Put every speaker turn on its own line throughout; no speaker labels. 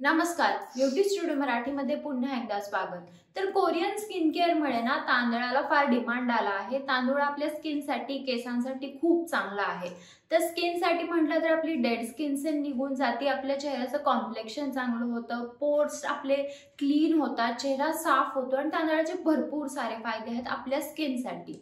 नमस्कार, beauty studio मराठीमध्ये पुन्हा एकदा स्वागत। तर कोरियन स्किन केअर मुळे ना तांदळाला फार डिमांड आला आहे। तांदूळ आपल्या स्किनसाठी केसांसाठी खूप चांगला आहे। तर स्किनसाठी म्हटलं तर आपली डेड स्किन सेल निघून जाते, आपल्या चेहऱ्याचं कॉम्प्लेक्शन चांगलं होतं, पोर्स आपले क्लीन होतात, चेहरा साफ होतो आणि तांदळाचे भरपूर सारे फायदे आहेत आपल्या स्किनसाठी।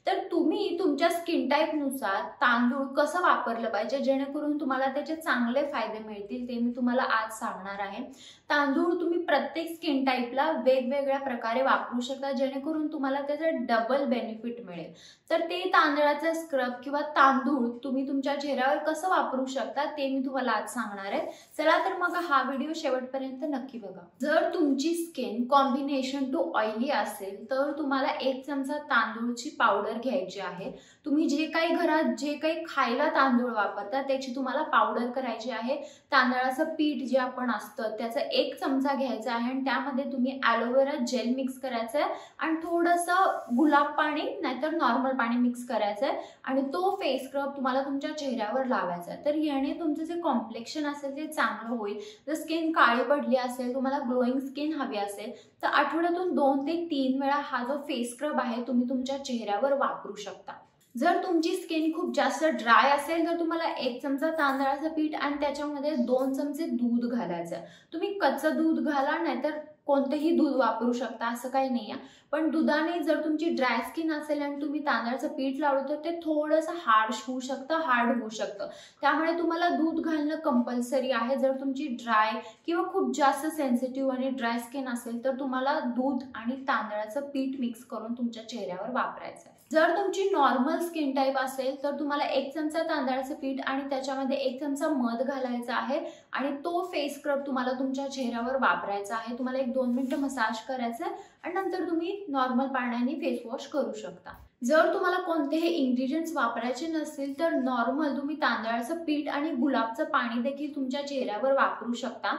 तर तुम्ही तुमच्या स्किन टाइप नुसार तांदूळ कसं वापरलं पाहिजे जेणेकरून तुम्हाला त्याचे चांगले फायदे मिळतील ते मी तुम्हाला आज सांगणार आहे। तांदूळ तुम्ही प्रत्येक स्किन टाइपला वेगवेगळ्या प्रकारे वापरू शकता जेणेकरून तुम्हाला त्याचा डबल बेनिफिट मिळेल। तर ते तांदळाचा स्क्रब किंवा तांदूळ तुम्ही तुमच्या चेहऱ्यावर कसं वापरू शकता ते मी तुम्हाला आज सांगणार आहे। चला तर मग हा व्हिडिओ शेवटपर्यंत नक्की बघा। जर तुमची स्किन कॉम्बिनेशन टू ऑइली असेल तर तुम्हाला 1 चमचा तांदूळची पावडर घ्यायची आहे। तुम्ही जे काही घरात जे काही खायला तांदूळ वापरता त्याची तुम्हाला पावडर करायची आहे। तांदळाचं पीठ जे आपण असतं त्याचा 1 चमचा घ्यायचा आहे आणि त्यामध्ये तुम्ही ॲलोवेरा जेल मिक्स करायचं आहे आणि थोडंसं गुलाब पाणी नाहीतर नॉर्मल पाणी मिक्स करायचं आहे आणि तो फेस स्क्रब तुम्हाला तुमच्या चेहऱ्यावर लावायचा आहे। तर याने तुमचं जे कॉम्प्लेक्शन असेल ते चांगलं होईल। जर स्किन काळी पडली असेल, तुम्हाला ग्लोईंग स्किन हवी असेल तर आठवड्यातून 2 ते 3 वेळा हा जो फेस स्क्रब आहे तुम्ही तुमच्या चेहऱ्यावर वापरू शकता। जर तुमची स्किन खूप जास्त ड्राय असेल तर तुम्हाला 1 चमचा तांदळाचं पीठ आणि त्याच्यामध्ये 2 चमचे दूध घालायचं। तुम्ही कच्चं दूध घाला नाहीतर कोणतेही दूध वापरू शकता, असं काही नाहीये। पण दुधाने जर तुमची ड्राय स्किन असेल आणि तुम्ही तांदळाचं पीठ लावलं तर ते थोडंसं हार्श होऊ शकतं, हार्ड होऊ शकतं। त्यामुळे तुम्हाला दूध घालणं कंपल्सरी आहे। जर तुमची ड्राय किंवा खूप जास्त सेन्सिटिव्ह आणि ड्राय स्किन असेल तर तुम्हाला दूध आणि तांदळाचं पीठ मिक्स करून तुमच्या चेहऱ्यावर वापरायचं आहे। जर तुमची नॉर्मल स्किन टाइप असेल तर तुम्हाला 1 चमचा तांदळाचं पीठ आणि त्याच्यामध्ये 1 चमचा मध घालायचा आहे आणि तो फेस स्क्रब तुम्हाला तुमच्या चेहऱ्यावर वापरायचा आहे। तुम्हाला 1-2 मिनिटं मसाज करायचं आहे आणि नंतर तुम्ही नॉर्मल पाण्याने फेस वॉश करू शकता। जर तुम्हाला कोणतेही इंग्रेडिएंट्स वापरायचे नसतील तर नॉर्मल तुम्ही तांदळाचं पीठ आणि गुलाबचं पाणी देखील तुमच्या चेहऱ्यावर वापरू शकता।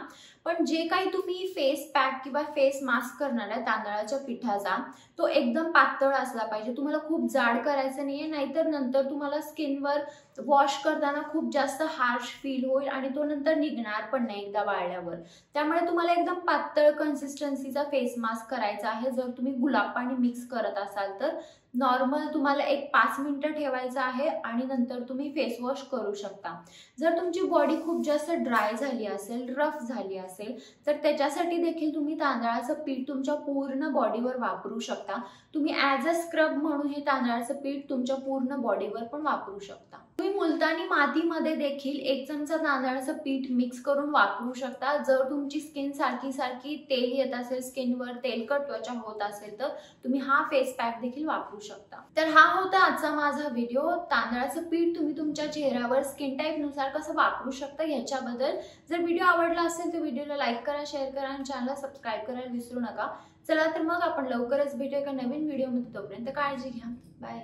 पण जे काही तुम्ही फेस पॅक किंवा फेस मास्क करणार आहे तांदळाच्या पिठाचा तो एकदम पातळ असला पाहिजे। तुम्हाला खूप जाड करायचं नाहीये, नाहीतर नंतर तुम्हाला स्किनवर वॉश करताना खूप जास्त हार्श फील होईल आणि तो नंतर निघणार पण नाही एकदा वाळल्यावर। त्यामुळे तुम्हाला एकदम पातळ कन्सिस्टन्सीचा फेस मास्क करायचा आहे। जर तुम्ही गुलाब पाणी मिक्स करत असाल तर नॉर्मल तुम्हाला 5 मिनिटं ठेवायचं आहे आणि नंतर तुम्ही फेस वॉश करू शकता। जर तुमची बॉडी खूप जास्त ड्राय झाली असेल, रफ झाली असेल तर त्याच्यासाठी देखील तुम्ही तांदळाचं पीठ तुमच्या पूर्ण बॉडीवर वापरू शकता। तुम्ही ॲज अ स्क्रब म्हणून हे तांदळाचं पीठ तुमच्या पूर्ण बॉडीवर पण वापरू शकता। तुम्ही मुलतानी मातीमध्ये देखील 1 चमचा तांदळाचं पीठ मिक्स करून वापरू शकता। जर तुमची स्किन सारखी तेल येत असेल, स्किनवर तेलकट त्वचा होत असेल तर तुम्ही हा फेस पॅक देखील वापरू शकता। तर हा होता आजचा माझा व्हिडिओ। तांदळाचं पीठ तुम्ही तुमच्या चेहऱ्यावर स्किन टाइप नुसार कसं वापरू शकता याच्याबद्दल। जर व्हिडिओ आवडला असेल तर व्हिडिओला लाईक करा, शेअर करा आणि चॅनलला सबस्क्राइब करायला विसरू नका। चला तर मग आपण लवकरच भेटूया एका नवीन व्हिडिओमध्ये। तोपर्यंत काळजी घ्या। बाय।